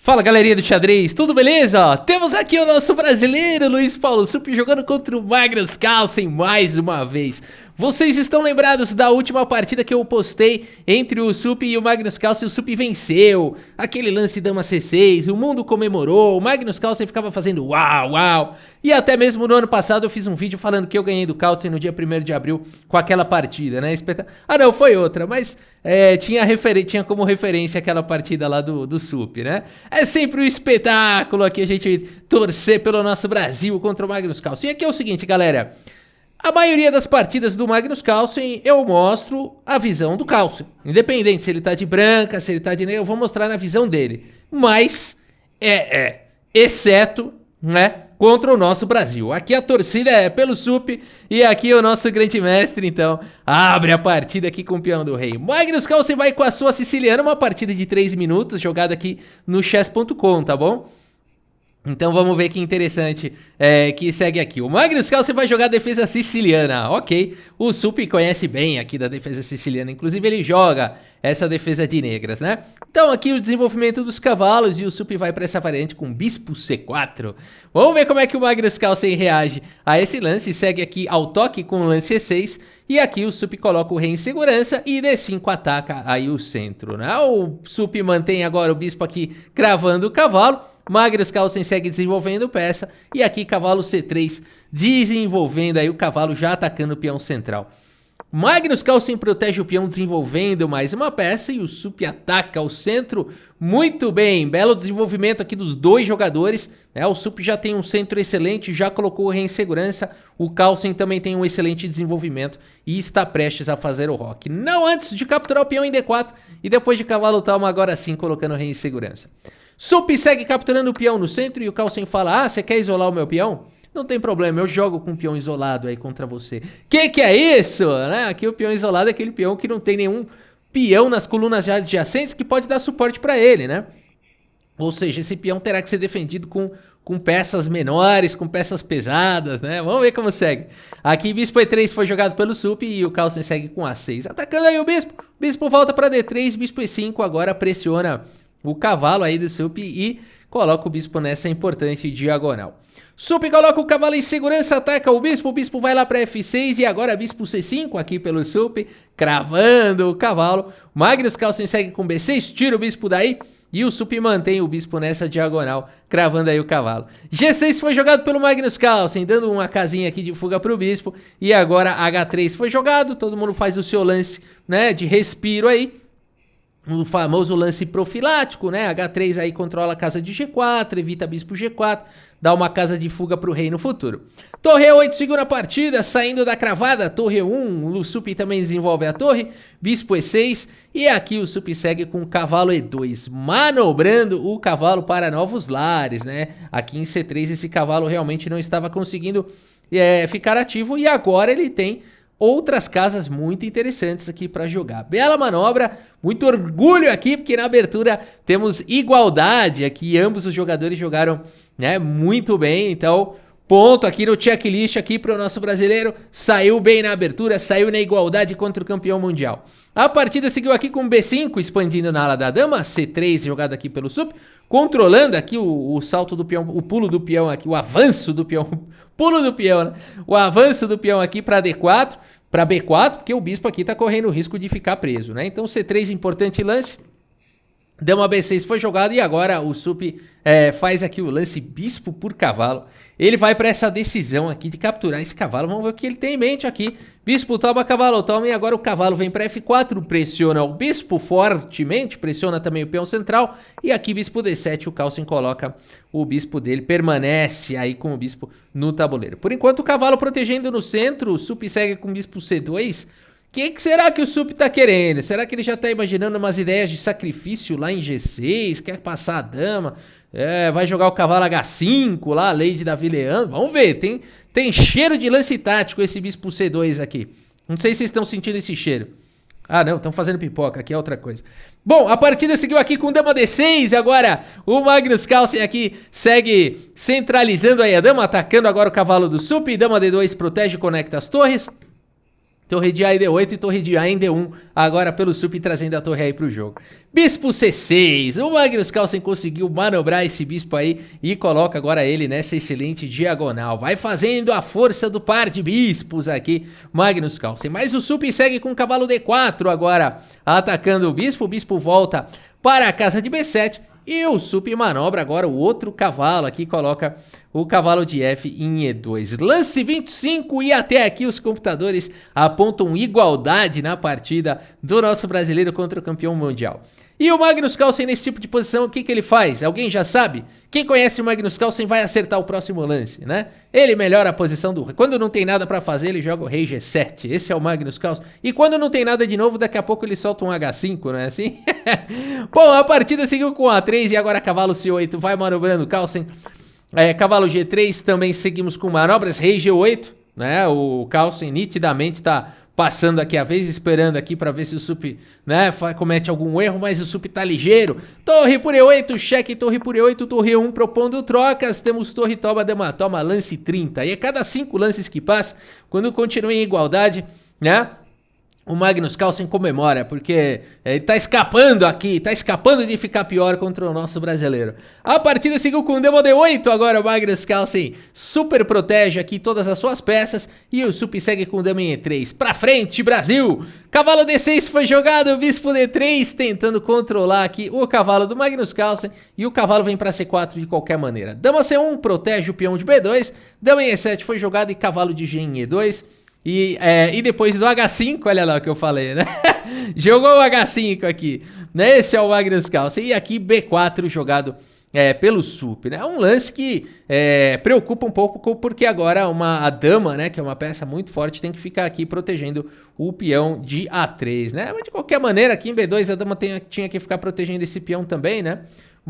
Fala galerinha do xadrez, tudo beleza? Temos aqui o nosso brasileiro Luiz Paulo Sup jogando contra o Magnus Carlsen mais uma vez. Vocês estão lembrados da última partida que eu postei entre o Sup e o Magnus Carlsen? O Sup venceu, aquele lance dama C6, o mundo comemorou, o Magnus Carlsen ficava fazendo uau, uau. E até mesmo no ano passado eu fiz um vídeo falando que eu ganhei do Carlsen no dia 1º de abril com aquela partida, né? Ah não, foi outra, mas tinha como referência aquela partida lá do Sup, né? É sempre um espetáculo aqui a gente torcer pelo nosso Brasil contra o Magnus Carlsen. E aqui é o seguinte, galera. A maioria das partidas do Magnus Carlsen eu mostro a visão do Carlsen. Independente se ele tá de branca, se ele tá de negra, eu vou mostrar na visão dele. Mas, exceto, né, contra o nosso Brasil. Aqui a torcida é pelo Sup e aqui o nosso grande mestre, então, abre a partida aqui com o peão do rei. Magnus Carlsen vai com a sua siciliana, uma partida de 3 minutos, jogada aqui no chess.com, tá bom? Então vamos ver que interessante que segue aqui. O Magnus Carlsen vai jogar defesa siciliana, ok. O Sup conhece bem aqui da defesa siciliana, inclusive ele joga essa defesa de negras, né? Então aqui o desenvolvimento dos cavalos e o Sup vai para essa variante com bispo C4. Vamos ver como é que o Magnus Carlsen reage a esse lance. Segue aqui ao toque com o lance E6 e aqui o Sup coloca o rei em segurança e D5 ataca aí o centro, né? O Sup mantém agora o bispo aqui cravando o cavalo. Magnus Carlsen segue desenvolvendo peça e aqui cavalo C3 desenvolvendo aí o cavalo já atacando o peão central. Magnus Carlsen protege o peão desenvolvendo mais uma peça e o Sup ataca o centro muito bem. Belo desenvolvimento aqui dos dois jogadores, né? O Sup já tem um centro excelente, já colocou o rei em segurança. O Carlsen também tem um excelente desenvolvimento e está prestes a fazer o roque. Não antes de capturar o peão em D4 e depois de cavalo toma agora sim colocando o rei em segurança. Sup segue capturando o peão no centro e o Carlsen fala, você quer isolar o meu peão? Não tem problema, eu jogo com um peão isolado aí contra você. Que é isso? Né? Aqui o peão isolado é aquele peão que não tem nenhum peão nas colunas já adjacentes que pode dar suporte para ele, né? Ou seja, esse peão terá que ser defendido com peças menores, com peças pesadas, né? Vamos ver como segue. Aqui bispo E3 foi jogado pelo Sup e o Carlsen segue com A6. Atacando aí o bispo. Bispo volta para D3, bispo E5 agora pressiona o cavalo aí do Sup e coloca o bispo nessa importante diagonal. Sup coloca o cavalo em segurança, ataca o bispo vai lá para F6 e agora bispo C5 aqui pelo Sup, cravando o cavalo. Magnus Carlsen segue com B6, tira o bispo daí e o Sup mantém o bispo nessa diagonal, cravando aí o cavalo. G6 foi jogado pelo Magnus Carlsen, dando uma casinha aqui de fuga para o bispo e agora H3 foi jogado, todo mundo faz o seu lance, né, de respiro aí. O famoso lance profilático, né? H3 aí controla a casa de G4, evita bispo G4, dá uma casa de fuga para o rei no futuro. Torre E8 segura a partida, saindo da cravada, torre E1, o Sup também desenvolve a torre, bispo E6, e aqui o Sup segue com cavalo E2, manobrando o cavalo para novos lares, né? Aqui em C3 esse cavalo realmente não estava conseguindo ficar ativo e agora ele tem outras casas muito interessantes aqui para jogar. Bela manobra, muito orgulho aqui, porque na abertura temos igualdade aqui, ambos os jogadores jogaram, né, muito bem, então ponto aqui no checklist aqui para o nosso brasileiro, saiu bem na abertura, saiu na igualdade contra o campeão mundial. A partida seguiu aqui com B5, expandindo na ala da dama, C3 jogado aqui pelo Sup, controlando aqui o salto do peão, o pulo do peão aqui, o avanço do peão, pulo do peão, né? O avanço do peão aqui para D4, para B4, porque o bispo aqui tá correndo o risco de ficar preso, né? Então C3, importante lance. Dama B6 foi jogado e agora o Sup faz aqui o lance bispo por cavalo. Ele vai para essa decisão aqui de capturar esse cavalo. Vamos ver o que ele tem em mente aqui. Bispo toma, cavalo toma e agora o cavalo vem para F4, pressiona o bispo fortemente, pressiona também o peão central. E aqui bispo D7, o Carlsen coloca o bispo dele, permanece aí com o bispo no tabuleiro. Por enquanto o cavalo protegendo no centro, o Sup segue com o bispo C2. O que será que o Sup tá querendo? Será que ele já tá imaginando umas ideias de sacrifício lá em G6? Quer passar a dama? Vai jogar o cavalo H5 lá, a Lady Davi Leandro? Vamos ver, tem cheiro de lance tático esse bispo C2 aqui. Não sei se vocês estão sentindo esse cheiro. Ah não, estão fazendo pipoca, aqui é outra coisa. Bom, a partida seguiu aqui com dama D6, agora o Magnus Carlsen aqui segue centralizando aí a dama, atacando agora o cavalo do Sup, dama D2 protege e conecta as torres. Torre de A em D8 e torre de A em D1, agora pelo sup trazendo a torre aí pro jogo. Bispo C6, o Magnus Carlsen conseguiu manobrar esse bispo aí e coloca agora ele nessa excelente diagonal. Vai fazendo a força do par de bispos aqui, Magnus Carlsen. Mas o sup segue com o cavalo D4 agora, atacando o bispo volta para a casa de B7. E o sup manobra agora o outro cavalo aqui, coloca o cavalo de F em E2. Lance 25 e até aqui os computadores apontam igualdade na partida do nosso brasileiro contra o campeão mundial. E o Magnus Carlsen nesse tipo de posição, o que ele faz? Alguém já sabe? Quem conhece o Magnus Carlsen vai acertar o próximo lance, né? Ele melhora a posição do rei. Quando não tem nada pra fazer, ele joga o rei G7. Esse é o Magnus Carlsen. E quando não tem nada de novo, daqui a pouco ele solta um H5, não é assim? Bom, a partida seguiu com A3 e agora cavalo C8 vai manobrando o Carlsen. Cavalo G3 também seguimos com manobras. Rei G8, né? O Carlsen nitidamente tá passando aqui a vez, esperando aqui pra ver se o sup, né, comete algum erro, mas o sup tá ligeiro. Torre por E8, cheque, torre por E8, torre E1 propondo trocas. Temos torre toma, dama toma, lance 30. E a cada 5 lances que passa, quando continua em igualdade, né, o Magnus Carlsen comemora, porque ele tá escapando aqui, tá escapando de ficar pior contra o nosso brasileiro. A partida seguiu com o dama D8, agora o Magnus Carlsen super protege aqui todas as suas peças, e o sup segue com o dama em E3. Pra frente, Brasil! Cavalo D6 foi jogado, bispo D3 tentando controlar aqui o cavalo do Magnus Carlsen, e o cavalo vem pra C4 de qualquer maneira. Dama C1 protege o peão de B2, dama em E7 foi jogado e cavalo de G em E2. E depois do H5, olha lá o que eu falei, né? Jogou o H5 aqui, né? Esse é o Magnus Carlsen. E aqui B4 jogado pelo sup, né? Um lance que preocupa um pouco, porque agora a dama, né? Que é uma peça muito forte, tem que ficar aqui protegendo o peão de A3, né? Mas de qualquer maneira, aqui em B2 a dama tinha que ficar protegendo esse peão também, né?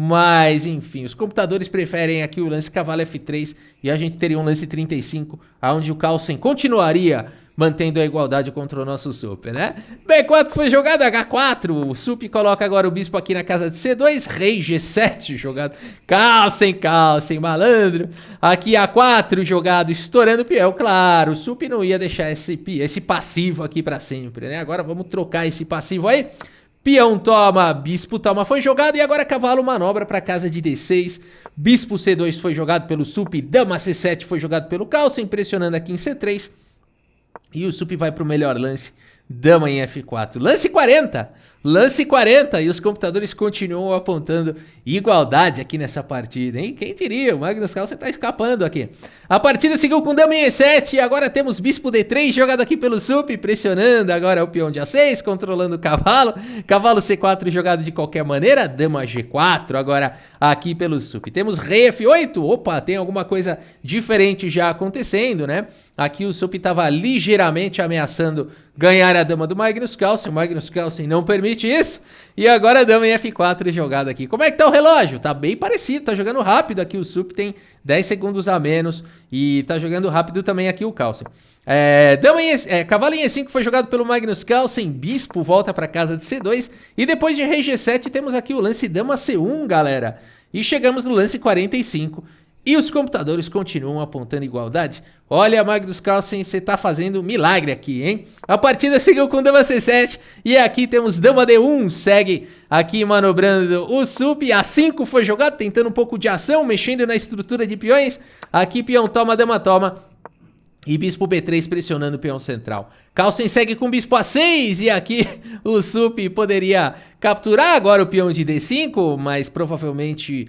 Mas, enfim, os computadores preferem aqui o lance cavalo F3 e a gente teria um lance 35, onde o Carlsen continuaria mantendo a igualdade contra o nosso sup, né? B4 foi jogado, H4, o sup coloca agora o bispo aqui na casa de C2, rei G7 jogado, Carlsen, malandro, aqui A4 jogado, estourando o peão, claro, o sup não ia deixar esse passivo aqui pra sempre, né? Agora vamos trocar esse passivo aí. Peão toma, bispo toma, foi jogado e agora cavalo manobra para casa de D6. Bispo C2 foi jogado pelo sup, dama C7 foi jogado pelo Carlsen, pressionando aqui em C3. E o sup vai para o melhor lance, dama em F4. Lance 40 e os computadores continuam apontando igualdade aqui nessa partida, hein? Quem diria, o Magnus Carlsen tá escapando aqui. A partida seguiu com dama em E7 e agora temos bispo D3 jogado aqui pelo sup, pressionando agora o peão de A6, controlando o cavalo. Cavalo C4 jogado de qualquer maneira, dama G4 agora aqui pelo sup. Temos rei F8, opa, tem alguma coisa diferente já acontecendo, né? Aqui o sup tava ligeiramente ameaçando ganhar a dama do Magnus Carlsen, o Magnus Carlsen não permite isso, e agora a dama em F4 jogada aqui. Como é que tá o relógio? Tá bem parecido, tá jogando rápido aqui, o sup tem 10 segundos a menos, e tá jogando rápido também aqui o Carlsen. Cavalo em E5 foi jogado pelo Magnus Carlsen, bispo volta para casa de C2, e depois de rei G7 temos aqui o lance dama C1, galera, e chegamos no lance 45, e os computadores continuam apontando igualdade. Olha, Magnus Carlsen, você tá fazendo um milagre aqui, hein? A partida seguiu com dama C7 e aqui temos dama D1, segue aqui manobrando o sup. A5 foi jogado, tentando um pouco de ação, mexendo na estrutura de peões. Aqui peão toma, dama toma. E bispo B3 pressionando o peão central. Carlsen segue com bispo A6 e aqui o sup poderia capturar agora o peão de D5, mas provavelmente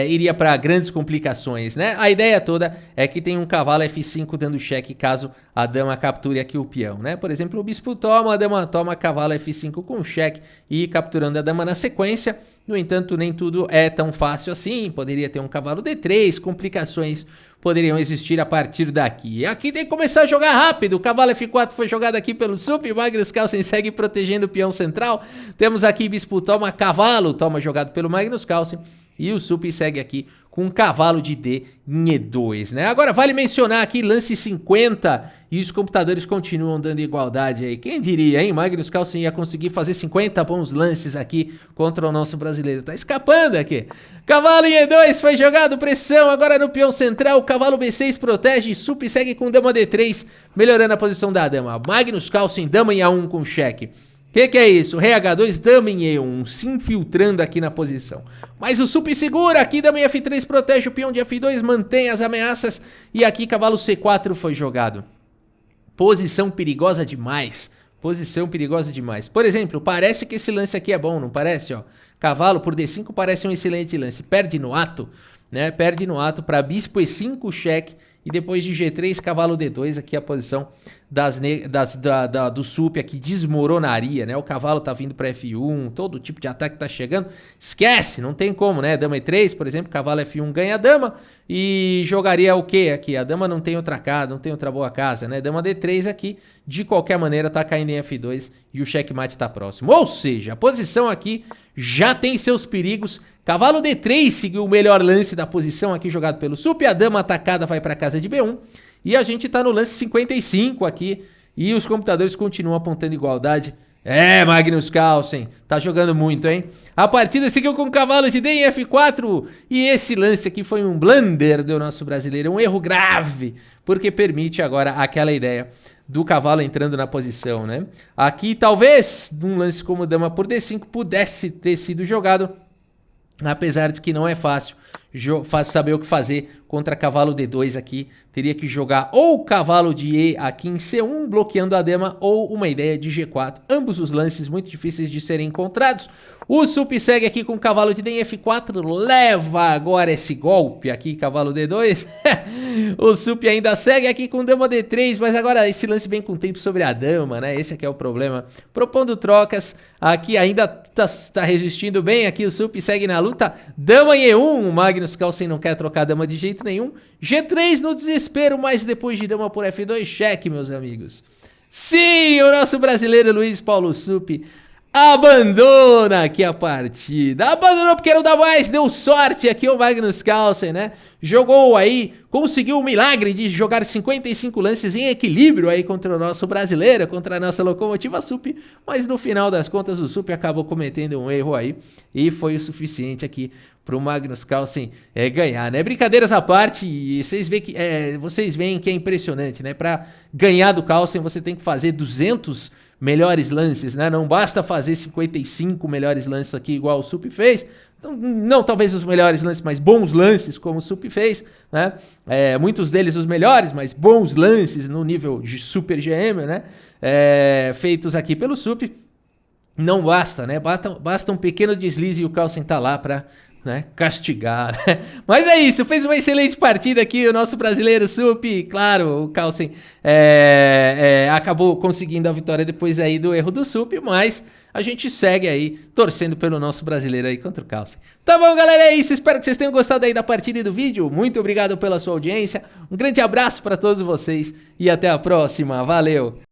iria para grandes complicações, né? A ideia toda é que tem um cavalo F5 dando cheque caso a dama capture aqui o peão, né? Por exemplo, o bispo toma, a dama toma, cavalo F5 com cheque e capturando a dama na sequência. No entanto, nem tudo é tão fácil assim, poderia ter um cavalo D3, complicações poderiam existir a partir daqui. Aqui tem que começar a jogar rápido. O cavalo F4 foi jogado aqui pelo sup. Magnus Carlsen segue protegendo o peão central. Temos aqui bispo toma, cavalo toma jogado pelo Magnus Carlsen. E o Sup segue aqui com um cavalo de D em E2, né? Agora vale mencionar aqui lance 50 e os computadores continuam dando igualdade aí. Quem diria, hein? Magnus Carlsen ia conseguir fazer 50 bons lances aqui contra o nosso brasileiro. Tá escapando aqui. Cavalo em E2 foi jogado, pressão. Agora no peão central, cavalo B6 protege. Sup segue com dama D3, melhorando a posição da dama. Magnus Carlsen, dama em A1 com cheque. Que é isso? Rei H2, dama em E1, se infiltrando aqui na posição. Mas o Sup segura aqui, dama em F3 protege o peão de F2, mantém as ameaças. E aqui cavalo C4 foi jogado. Posição perigosa demais. Posição perigosa demais. Por exemplo, parece que esse lance aqui é bom, não parece? Ó, cavalo por D5 parece um excelente lance. Perde no ato, né? Perde no ato para bispo E5, cheque. E depois de G3, cavalo D2, aqui a posição do Sup aqui desmoronaria, né? O cavalo tá vindo para F1, todo tipo de ataque tá chegando. Esquece, não tem como, né? Dama E3, por exemplo, cavalo F1 ganha a dama. E jogaria o quê aqui? A dama não tem outra casa, não tem outra boa casa, né? Dama D3 aqui, de qualquer maneira, tá caindo em F2 e o checkmate tá próximo. Ou seja, a posição aqui já tem seus perigos. Cavalo D3 seguiu o melhor lance da posição aqui jogado pelo Sup. A dama atacada vai para casa de B1. E a gente tá no lance 55 aqui. E os computadores continuam apontando igualdade. Magnus Carlsen, tá jogando muito, hein? A partida seguiu com o cavalo de D em F4. E esse lance aqui foi um blunder do nosso brasileiro. Um erro grave. Porque permite agora aquela ideia do cavalo entrando na posição, né? Aqui talvez um lance como dama por D5 pudesse ter sido jogado. Apesar de que não é fácil saber o que fazer contra cavalo D2 aqui. Teria que jogar ou cavalo de E aqui em C1, bloqueando a dama, ou uma ideia de G4. Ambos os lances muito difíceis de serem encontrados. O Sup segue aqui com cavalo de D em F4, leva agora esse golpe aqui, cavalo D2. O Sup ainda segue aqui com dama D3, mas agora esse lance vem com tempo sobre a dama, né? Esse aqui é o problema. Propondo trocas, aqui ainda tá resistindo bem, aqui o Sup segue na luta. Dama em E1, o Magnus Carlsen não quer trocar a dama de jeito nenhum. G3 no desespero, mas depois de dama por F2, cheque, meus amigos. Sim, o nosso brasileiro Luiz Paulo Sup abandona aqui a partida. Abandonou porque não dá mais, deu sorte aqui o Magnus Carlsen, né? Jogou aí, conseguiu o milagre de jogar 55 lances em equilíbrio aí contra o nosso brasileiro, contra a nossa locomotiva Sup, mas no final das contas o Sup acabou cometendo um erro aí e foi o suficiente aqui pro Magnus Carlsen ganhar, né? Brincadeiras à parte, e vocês veem que é impressionante, né? Para ganhar do Carlsen você tem que fazer 200 melhores lances, né? Não basta fazer 55 melhores lances aqui igual o Sup fez. Então, não talvez os melhores lances, mas bons lances como o Sup fez, né? Muitos deles os melhores, mas bons lances no nível de Super GM, né? Feitos aqui pelo Sup. Não basta, né? Basta um pequeno deslize e o Carlsen tá lá para, né, castigar, né? Mas é isso, fez uma excelente partida aqui o nosso brasileiro Sup. Claro, o Carlsen acabou conseguindo a vitória depois aí do erro do Sup, mas a gente segue aí torcendo pelo nosso brasileiro aí contra o Carlsen. Tá bom, galera, é isso, espero que vocês tenham gostado aí da partida e do vídeo. Muito obrigado pela sua audiência, um grande abraço para todos vocês e até a próxima, valeu!